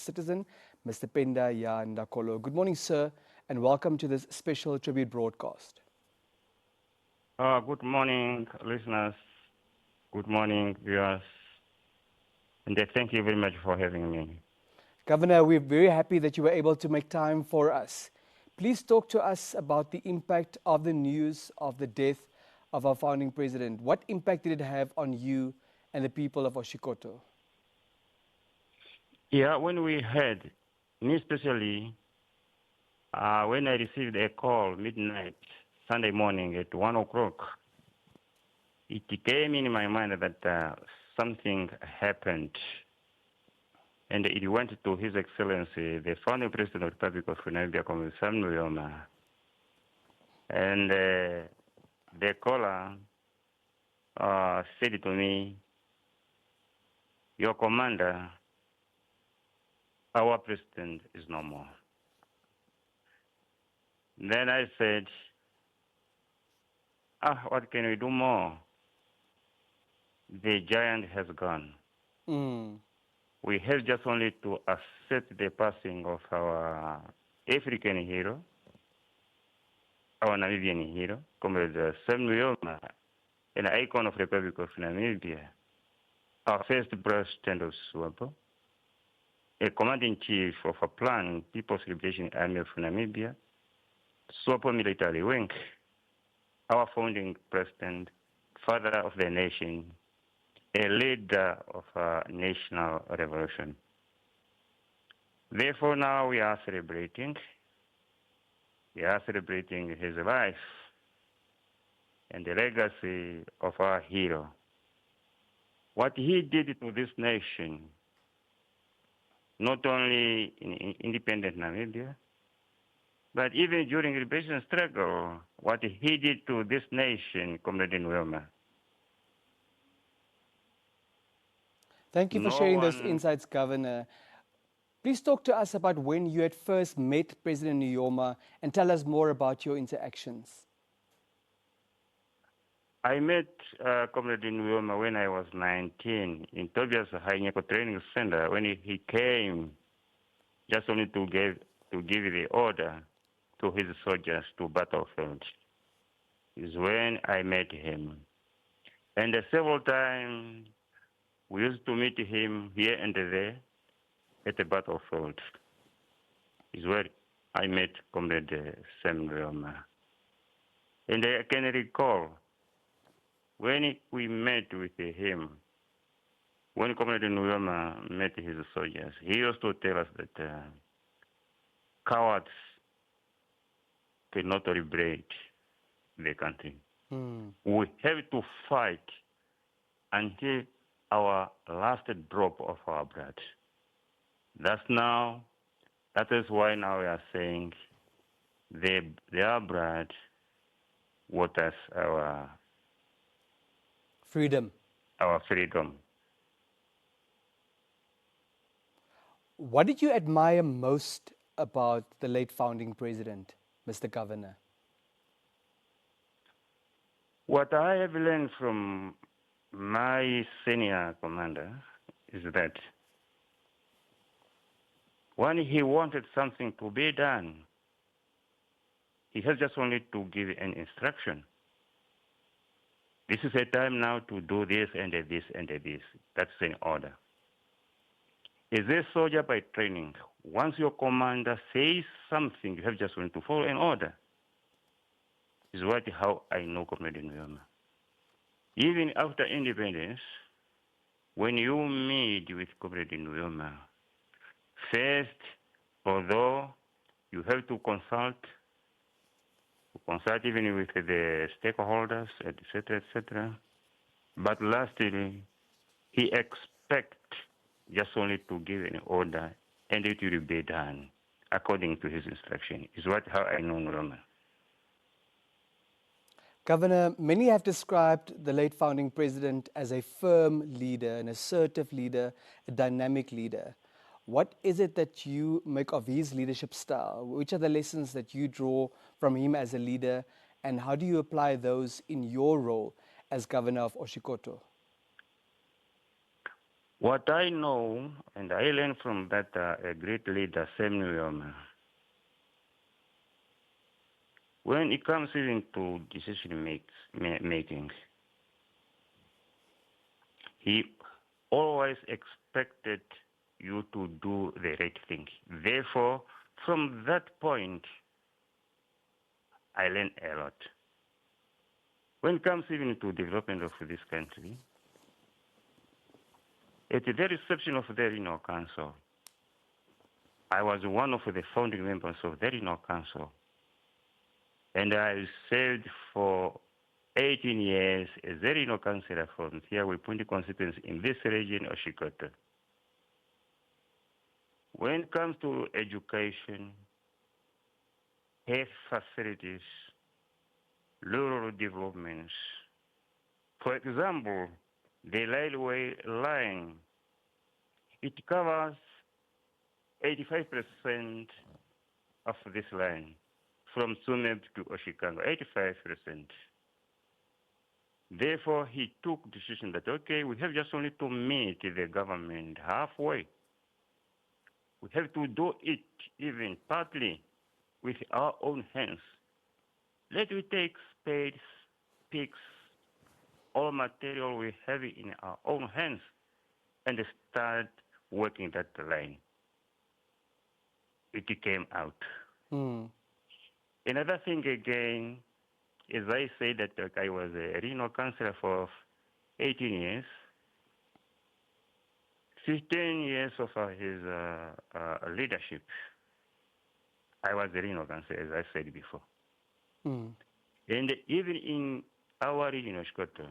citizen, Mr. Penda Ndakolo. Good morning, sir, and welcome to this special tribute broadcast. Good morning, listeners. Good morning, viewers. And thank you very much for having me. Governor, we're very happy that you were able to make time for us. Please talk to us about the impact of the news of the death of our founding president. What impact did it have on you and the people of Oshikoto? Yeah, when we heard, me especially, when I received a call midnight, Sunday morning at 1 o'clock, it came in my mind that something happened. And it went to His Excellency, the Founding President of the Republic of Namibia, Sam Nujoma. And the caller said to me, "Your commander, our president, is no more." Then I said, what can we do more? The giant has gone. We have just only to accept the passing of our African hero, our Namibian hero, Comrade Sam Nujoma, an icon of the Republic of Namibia, our first president of SWAPO, a commanding-chief of a planned People's Liberation Army of Namibia, SWAPO military wing, our founding president, father of the nation, a leader of a national revolution. Therefore, now we are celebrating. We are celebrating his life and the legacy of our hero. What he did to this nation, not only in independent Namibia, but even during the liberation struggle, what he did to this nation, Comrade Nujoma. Thank you for sharing those insights, Governor. Please talk to us about when you had first met President Nujoma and tell us more about your interactions. I met Comrade Nujoma when I was 19 in Tobias Hainyeko Training Center when he came just only to give the order to his soldiers to battlefield. Is when I met him. And several times we used to meet him here and there at the battlefield. Is where I met Comrade Sam Nujoma. And I can recall when we met with him, when Comrade Nujoma met his soldiers, he used to tell us that cowards cannot liberate the country. We have to fight until our last drop of our blood. That is why now we are saying their blood waters our freedom. Our freedom. What did you admire most about the late founding president, Mr. Governor? What I have learned from my senior commander is that when he wanted something to be done, he has just only to give an instruction. This is a time now to do this and this and this. That's an order. As a soldier by training, once your commander says something, you have just only to follow an order. Is how I know Comrade Nujoma. Even after independence, when you meet with Comrade Nujoma, first, although you have to consult even with the stakeholders, etc. But lastly, he expects just only to give an order and it will be done according to his instruction. Is how I know Nujoma. Governor, many have described the late founding president as a firm leader, an assertive leader, a dynamic leader. What is it that you make of his leadership style? Which are the lessons that you draw from him as a leader, and how do you apply those in your role as governor of Oshikoto? What I know, and I learned from that a great leader, Sam Nujoma, when it comes even to decision making, he always expected you to do the right thing. Therefore, from that point, I learned a lot. When it comes even to development of this country, at the reception of the regional council, I was one of the founding members of the regional council, and I served for 18 years as a regional councillor from Tiawe constituency in this region, Oshikoto. When it comes to education, health facilities, rural developments, for example, the railway line, it covers 85% of this line from Tsumeb to Oshikango, 85%. Therefore, he took decision that, okay, we have just only to meet the government halfway. We have to do it even partly with our own hands. Let we take spades, picks, all material we have in our own hands and start working that line. It came out. Another thing again, as I said that I was a regional councillor for 18 years, 15 years of his leadership, I was a regional councillor, as I said before. And even in our region, Oshikoto,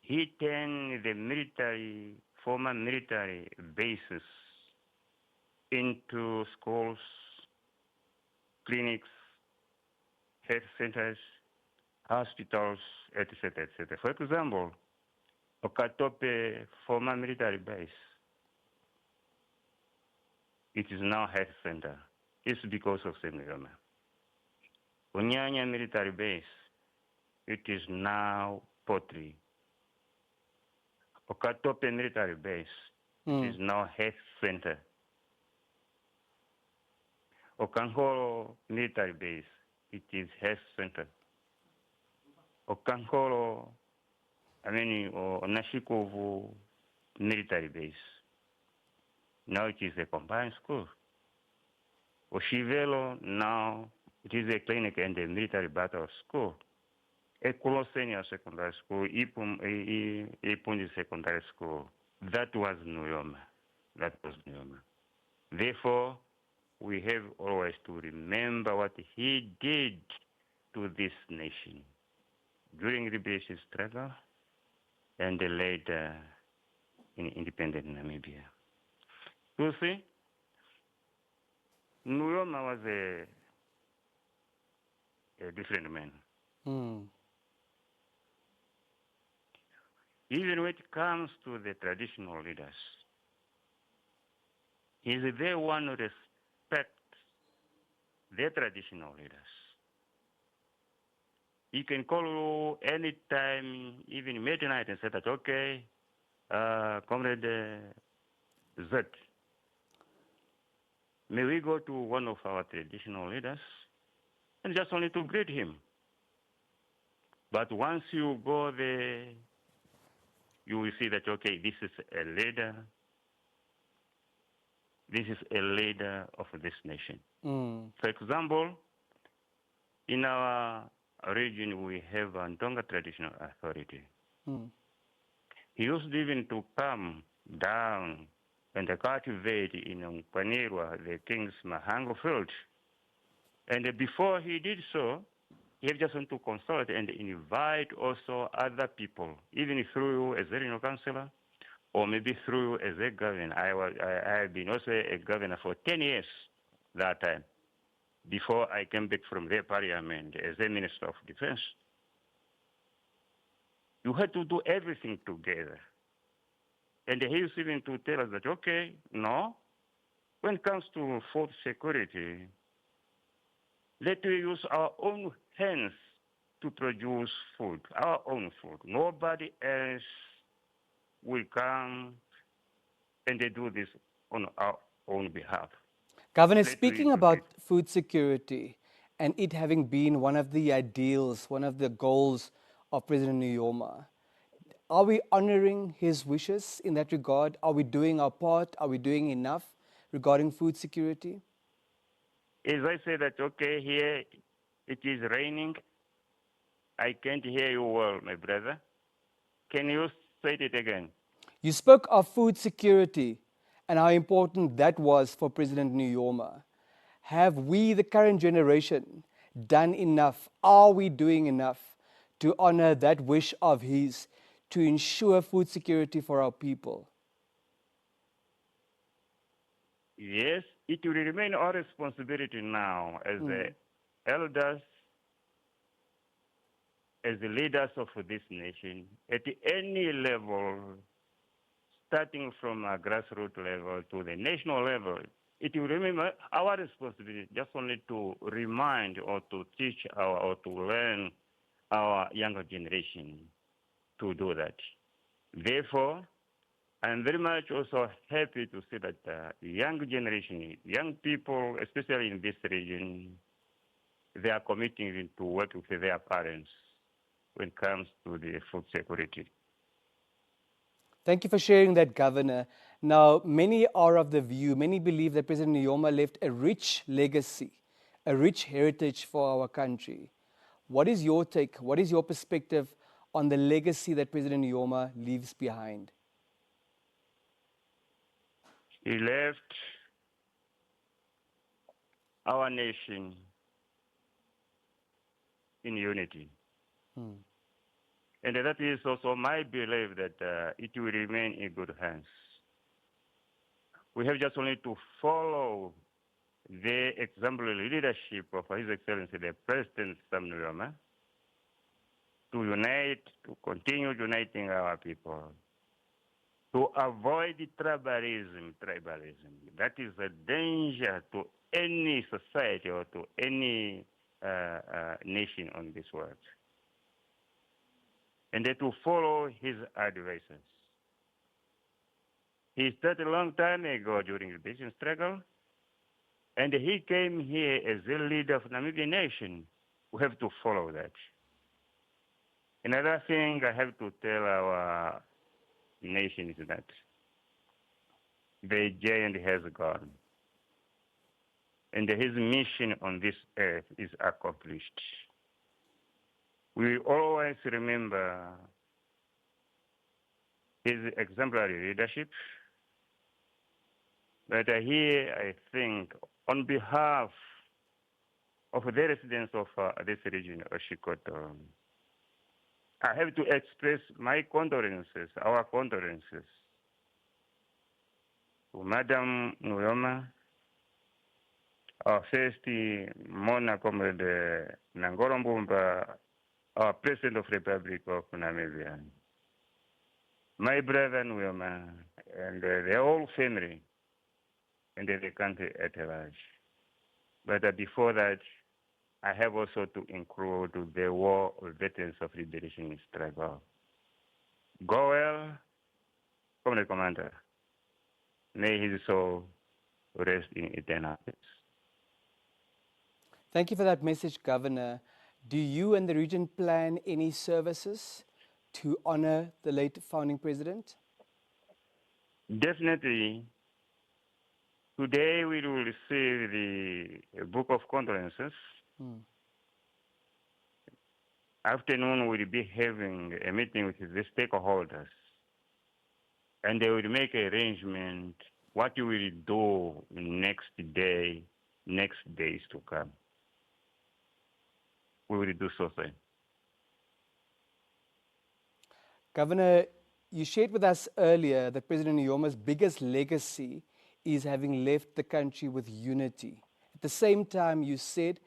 he turned the former military bases into schools, clinics, health centers, hospitals, etc., etc. For example, Okatope former military base, it is now health center. It's because of Sam Nujoma. Unyanya military base, it is now pottery. Okatope military base, it is now health center. Okankolo military base, it is health center. Okankolo, Nashikovu military base, now it is a combined school. Oshivelo, now it is a clinic and a military battle school. Ekulo Senior Secondary School, Ipundi Secondary School. That was Nujoma. Therefore, we have always to remember what he did to this nation during the liberation struggle and later in independent Namibia. You see, Nujoma was a different man. Even when it comes to the traditional leaders, he's the one who respects the traditional leaders. He can call you anytime, even midnight, and say that, okay, Comrade Z, may we go to one of our traditional leaders and just only to greet him. But once you go there, you will see that, okay, this is a leader. This is a leader of this nation. For example, in our region, we have a Ndonga Traditional Authority. He used even to come down and cultivate in Kwanirwa, the King's Mahango field. And before he did so, he just want to consult and invite also other people, even through you as a regional councillor, or maybe through you as a governor. I have been also a governor for 10 years that time, before I came back from the parliament as a minister of defense. You had to do everything together. And he used even to tell us that, okay, no, when it comes to food security, let us use our own hands to produce food, our own food. Nobody else will come and they do this on our own behalf. Governor, Let we speaking do about this. food security and it having been one of the ideals, one of the goals of President Nujoma, are we honoring his wishes in that regard? Are we doing our part? Are we doing enough regarding food security? As I say that, okay, here it is raining. I can't hear you well, my brother. Can you say it again? You spoke of food security and how important that was for President Nujoma. Have we, the current generation, done enough? Are we doing enough to honor that wish of his to ensure food security for our people? Yes, it will remain our responsibility now as the elders, as the leaders of this nation, at any level, starting from a grassroots level to the national level. It will remain our responsibility just only to remind or to teach or to learn our younger generation to do that. Therefore, I'm very much also happy to see that the young generation, young people, especially in this region, they are committing to work with their parents when it comes to the food security. Thank you for sharing that, Governor. Now, many are of the view, many believe that President Nujoma left a rich legacy, a rich heritage for our country. What is your take? What is your perspective on the legacy that President Nujoma leaves behind? He left our nation in unity. And that is also my belief that it will remain in good hands. We have just only to follow the exemplary leadership of His Excellency the President Sam Nujoma to unite, to continue uniting our people, to avoid tribalism. That is a danger to any society or to any nation on this world. And to follow his advices. He started a long time ago during the Belgian struggle, and he came here as the leader of the Namibian nation. We have to follow that. Another thing I have to tell our nation is that the giant has gone, and his mission on this earth is accomplished. We always remember his exemplary leadership. But here, I think, on behalf of the residents of this region, Oshikoto, I have to express my condolences, our condolences, to Madam Nujoma, our first Mona Comrade Ndakolo Mbumba, our President of the Republic of Namibia, my brother Nujoma, and the whole family, and the country at large. But before that, I have also to include the war veterans of liberation struggle. Go well, Comrade Commander. May his soul rest in eternal peace. Thank you for that message, Governor. Do you and the region plan any services to honor the late founding president? Definitely. Today we will receive the book of condolences. Afternoon we'll be having a meeting with the stakeholders, and they will make arrangement what you will do next days to come. We will do so. Governor, you shared with us earlier that President Nujoma's biggest legacy is having left the country with unity. At the same time, you said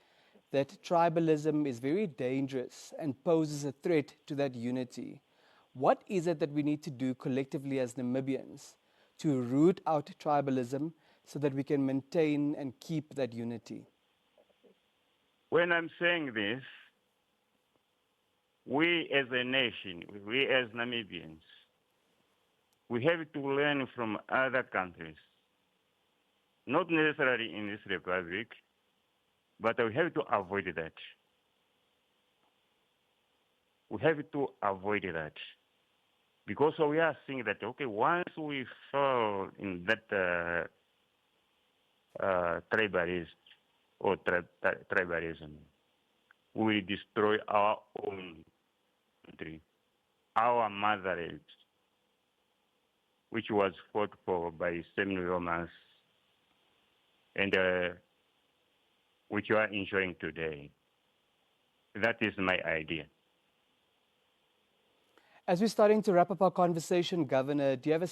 that tribalism is very dangerous and poses a threat to that unity. What is it that we need to do collectively as Namibians to root out tribalism so that we can maintain and keep that unity? When I'm saying this, we as a nation, we as Namibians, we have to learn from other countries, not necessarily in this republic, but we have to avoid that. We have to avoid that. Because we are seeing that, okay, once we fall in that tribalism or tribalism, we will destroy our own country, our motherland, which was fought for by Sam Nujoma and which you are enjoying today. That is my idea. As we're starting to wrap up our conversation, Governor, do you have a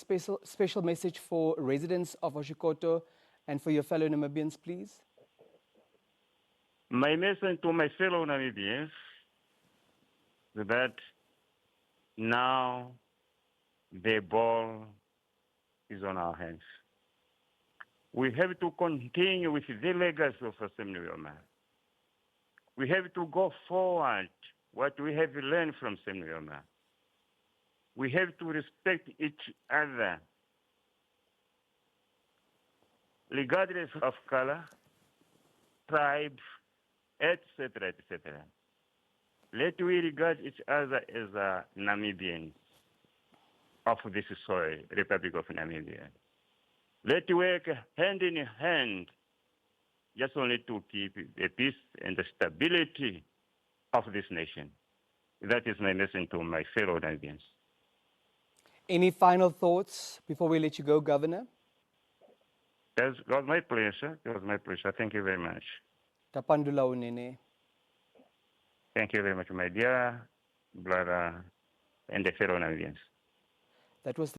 special message for residents of Oshikoto and for your fellow Namibians, please? My message to my fellow Namibians is that now the ball is on our hands. We have to continue with the legacy of Sam Nujoma. We have to go forward what we have learned from Sam Nujoma. We have to respect each other, regardless of color, tribe, etc., etc. Let we regard each other as Namibians of this soil, Republic of Namibia. Let work hand in hand just only to keep the peace and the stability of this nation. That is my message to my fellow Namibians. Any final thoughts before we let you go, Governor? It was my pleasure. It was my pleasure. Thank you very much. Tapandula unene. Thank you very much, my dear brother and the fellow Namibians. That was